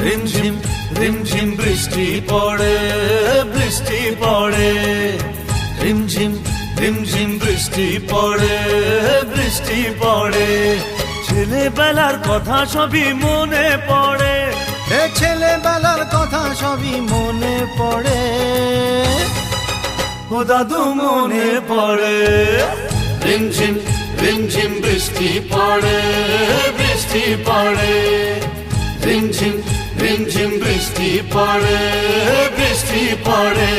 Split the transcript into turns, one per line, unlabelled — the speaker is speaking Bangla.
রিমঝিম রিমঝিম বৃষ্টি পড়ে, বৃষ্টি পড়ে, রিমঝিম রিমঝিম বৃষ্টি পড়ে, বৃষ্টি পড়ে। ছেলেবেলার কথা সবই মনে পড়ে,
ছেলেবেলার কথা সবই মনে পড়ে,
ও দাদু মনে পড়ে। রিমঝিম রিমঝিম বৃষ্টি পড়ে, বৃষ্টি পড়ে, রিমঝিম রিমঝিম বৃষ্টি পড়ে, বৃষ্টি পড়ে।